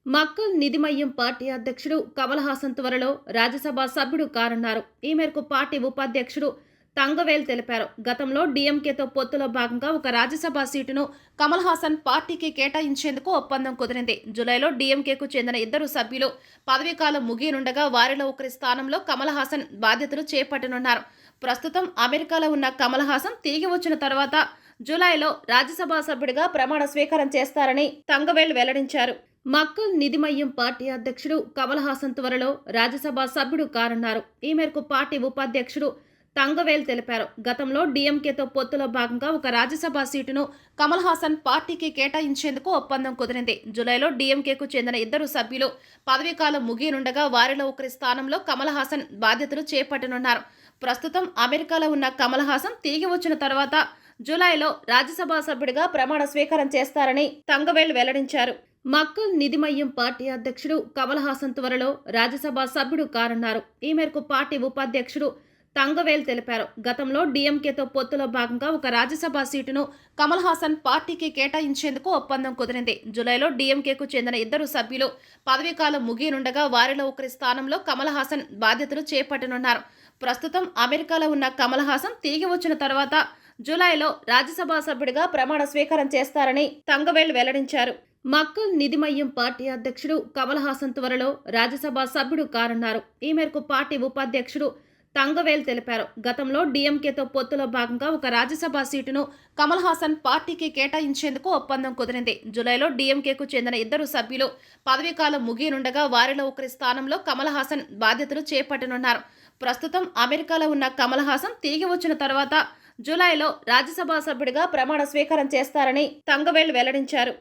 Makkal నిధిమయ్యం party అధ్యక్షుడు కమల్ హాసన్ త్వరలో రాజ్యసభ సభ్యుడు కానున్నారు. ఈ మేరకు పార్టీ ఉపాధ్యక్షుడు తంగవేల్ తెలిపారు. గతంలో డీఎంకేతో పొత్తులో భాగంగా ఒక రాజ్యసభ సీటును కమల్ హాసన్ పార్టీకి కేటాయించేందుకు ఒప్పందం కుదిరింది. జూలైలో డీఎంకేకు చెందిన 2 సభ్యులు పదవీకాలం ముగియనుండగా వారిలో ఒకరి స్థానంలో కమల్ హాసన్ బాధ్యతలు చేపట్టనున్నారు. ప్రస్తుతం అమెరికాలో ఉన్న కమల్ హాసన్ తిరిగి వచ్చిన తర్వాత జూలైలో రాజ్యసభ సభ్యుడిగా ప్రమాణ స్వీకారం చేస్తారని తంగవేల్ వెల్లడించారు. మక్కల్ నిధిమయ్యం పార్టీ అధ్యక్షుడు కమల్ హాసన్ త్వరలో రాజ్యసభ సభ్యుడు కానున్నారు. ఈ మేరకు పార్టీ ఉపాధ్యక్షుడు తంగవేల్ తెలిపారు. గతంలో డీఎంకేతో పొత్తులో భాగంగా ఒక రాజ్యసభ సీటును కమల్ హాసన్ పార్టీకి కేటాయించేందుకు ఒప్పందం కుదిరింది. జూలైలో డీఎంకేకు చెందిన 2 సభ్యులు పదవీకాలం ముగియనుండగా వారిలో ఒకరి స్థానంలో కమల్ హాసన్ బాధ్యతలు చేపట్టనున్నారు. ప్రస్తుతం అమెరికాలో ఉన్న కమల్ హాసన్ తిరిగి వచ్చిన తర్వాత జూలైలో రాజ్యసభ సభ్యుడిగా ప్రమాణ స్వీకారం చేస్తారని తంగవేల్ వెల్లడించారు. మక్కల్ నిధిమయ్యం పార్టీ అధ్యక్షుడు కమల్ హాసన్ త్వరలో రాజ్యసభ సభ్యుడు కానున్నారు. ఈ మేరకు పార్టీ ఉపాధ్యక్షుడు తంగవేల్ తెలిపారు. గతంలో డీఎంకేతో పొత్తులో భాగంగా ఒక రాజ్యసభ సీటును కమల్ హాసన్ పార్టీకి కేటాయించేందుకు ఒప్పందం కుదిరింది. జూలైలో డీఎంకేకు చెందిన 2 సభ్యులు పదవీకాలం ముగియనుండగా వారిలో ఒకరి స్థానంలో కమల్ హాసన్ బాధ్యతలు చేపట్టనున్నారు. ప్రస్తుతం అమెరికాలో ఉన్న కమల్ హాసన్ తిరిగి వచ్చిన తర్వాత జూలైలో రాజ్యసభ సభ్యుడిగా ప్రమాణ స్వీకారం చేస్తారని తంగవేల్ వెల్లడించారు. మక్కల్ నిధిమయ్యం పార్టీ అధ్యక్షుడు కమల్ హాసన్ త్వరలో రాజ్యసభ సభ్యుడు కానున్నారు. ఈ మేరకు పార్టీ ఉపాధ్యక్షుడు తంగవేల్ తెలిపారు. గతంలో డీఎంకేతో పొత్తులో భాగంగా ఒక రాజ్యసభ సీటును కమల్ హాసన్ పార్టీకి కేటాయించేందుకు ఒప్పందం కుదిరింది. జూలైలో డీఎంకేకు చెందిన 2 సభ్యులు పదవీకాలం ముగియనుండగా వారిలో ఒకరి స్థానంలో కమల్ హాసన్ బాధ్యతలు చేపట్టనున్నారు. ప్రస్తుతం అమెరికాలో ఉన్న కమల్ హాసన్ తిరిగి వచ్చిన తర్వాత జూలైలో రాజ్యసభ సభ్యుడిగా ప్రమాణ స్వీకారం చేస్తారని తంగవేల్ వెల్లడించారు.